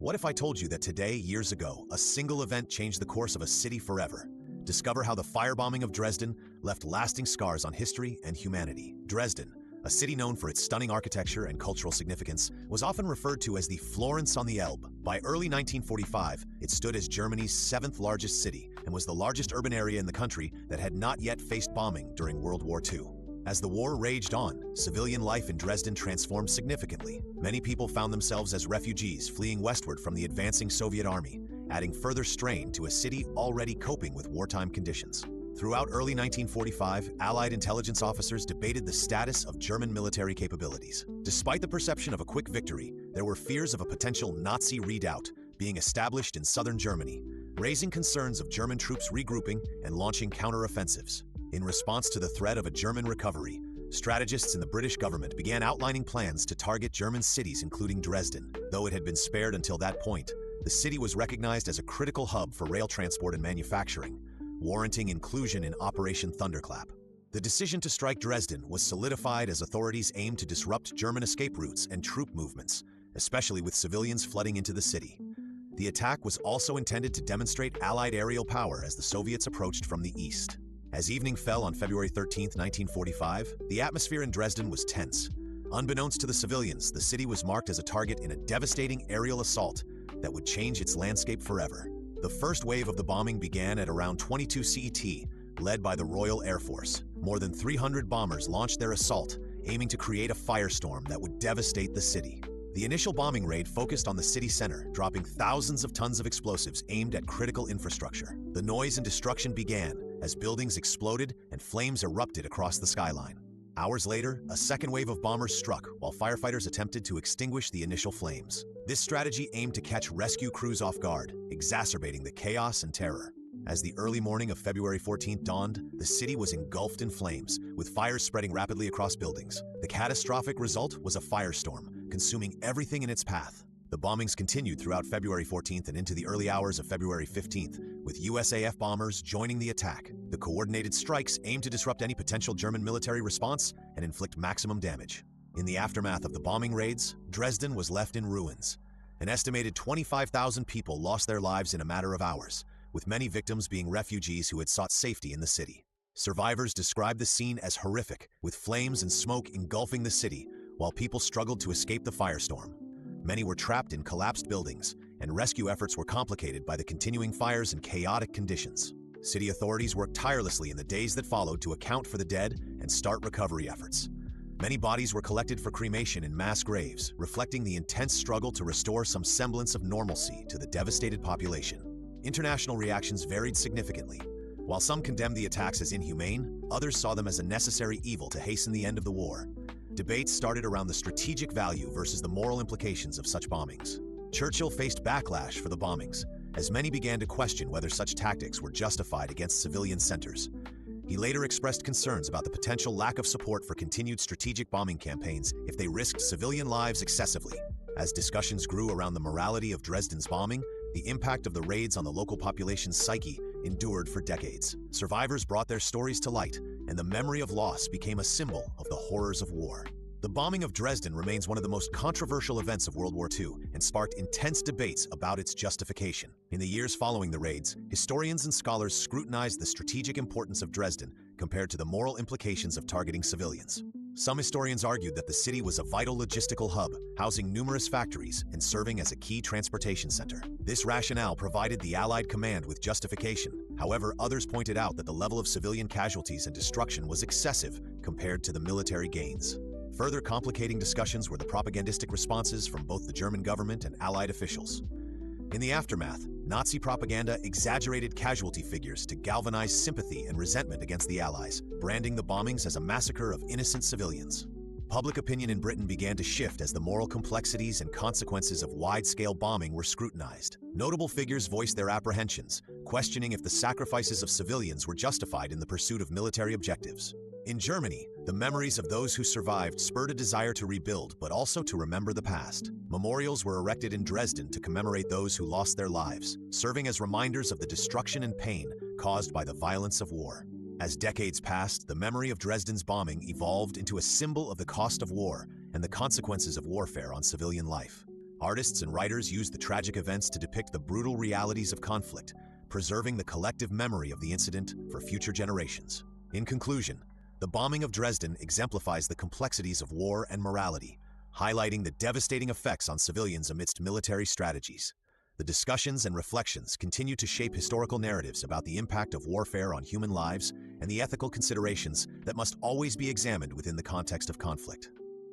What if I told you that today, years ago, a single event changed the course of a city forever? Discover how the firebombing of Dresden left lasting scars on history and humanity. Dresden, a city known for its stunning architecture and cultural significance, was often referred to as the Florence on the Elbe. By early 1945, it stood as Germany's seventh largest city and was the largest urban area in the country that had not yet faced bombing during World War II. As the war raged on, civilian life in Dresden transformed significantly. Many people found themselves as refugees fleeing westward from the advancing Soviet army, adding further strain to a city already coping with wartime conditions. Throughout early 1945, Allied intelligence officers debated the status of German military capabilities. Despite the perception of a quick victory, there were fears of a potential Nazi redoubt being established in southern Germany, raising concerns of German troops regrouping and launching counteroffensives. In response to the threat of a German recovery, strategists in the British government began outlining plans to target German cities including Dresden. Though it had been spared until that point, the city was recognized as a critical hub for rail transport and manufacturing, warranting inclusion in Operation Thunderclap. The decision to strike Dresden was solidified as authorities aimed to disrupt German escape routes and troop movements, especially with civilians flooding into the city. The attack was also intended to demonstrate Allied aerial power as the Soviets approached from the east. As evening fell on February 13, 1945, the atmosphere in Dresden was tense. Unbeknownst to the civilians, the city was marked as a target in a devastating aerial assault that would change its landscape forever. The first wave of the bombing began at around 22 CET, led by the Royal Air Force. More than 300 bombers launched their assault, aiming to create a firestorm that would devastate the city. The initial bombing raid focused on the city center, dropping thousands of tons of explosives aimed at critical infrastructure. The noise and destruction began as buildings exploded and flames erupted across the skyline. Hours later, a second wave of bombers struck while firefighters attempted to extinguish the initial flames. This strategy aimed to catch rescue crews off guard, exacerbating the chaos and terror. As the early morning of February 14th dawned, the city was engulfed in flames, with fires spreading rapidly across buildings. The catastrophic result was a firestorm, consuming everything in its path. The bombings continued throughout February 14th and into the early hours of February 15th, with USAF bombers joining the attack. The coordinated strikes aimed to disrupt any potential German military response and inflict maximum damage. In the aftermath of the bombing raids, Dresden was left in ruins. An estimated 25,000 people lost their lives in a matter of hours, with many victims being refugees who had sought safety in the city. Survivors described the scene as horrific, with flames and smoke engulfing the city, while people struggled to escape the firestorm. Many were trapped in collapsed buildings, and rescue efforts were complicated by the continuing fires and chaotic conditions. City authorities worked tirelessly in the days that followed to account for the dead and start recovery efforts. Many bodies were collected for cremation in mass graves, reflecting the intense struggle to restore some semblance of normalcy to the devastated population. International reactions varied significantly. While some condemned the attacks as inhumane, others saw them as a necessary evil to hasten the end of the war. Debates started around the strategic value versus the moral implications of such bombings. Churchill faced backlash for the bombings, as many began to question whether such tactics were justified against civilian centers. He later expressed concerns about the potential lack of support for continued strategic bombing campaigns if they risked civilian lives excessively. As discussions grew around the morality of Dresden's bombing, the impact of the raids on the local population's psyche endured for decades. Survivors brought their stories to light, and the memory of loss became a symbol of the horrors of war. The bombing of Dresden remains one of the most controversial events of World War II and sparked intense debates about its justification. In the years following the raids, historians and scholars scrutinized the strategic importance of Dresden compared to the moral implications of targeting civilians. Some historians argued that the city was a vital logistical hub, housing numerous factories and serving as a key transportation center. This rationale provided the Allied command with justification. However, others pointed out that the level of civilian casualties and destruction was excessive compared to the military gains. Further complicating discussions were the propagandistic responses from both the German government and Allied officials. In the aftermath, Nazi propaganda exaggerated casualty figures to galvanize sympathy and resentment against the Allies, branding the bombings as a massacre of innocent civilians. Public opinion in Britain began to shift as the moral complexities and consequences of wide-scale bombing were scrutinized. Notable figures voiced their apprehensions, questioning if the sacrifices of civilians were justified in the pursuit of military objectives. In Germany, the memories of those who survived spurred a desire to rebuild, but also to remember the past. Memorials were erected in Dresden to commemorate those who lost their lives, serving as reminders of the destruction and pain caused by the violence of war. As decades passed, the memory of Dresden's bombing evolved into a symbol of the cost of war and the consequences of warfare on civilian life. Artists and writers used the tragic events to depict the brutal realities of conflict, preserving the collective memory of the incident for future generations. In conclusion, the bombing of Dresden exemplifies the complexities of war and morality, highlighting the devastating effects on civilians amidst military strategies. The discussions and reflections continue to shape historical narratives about the impact of warfare on human lives and the ethical considerations that must always be examined within the context of conflict.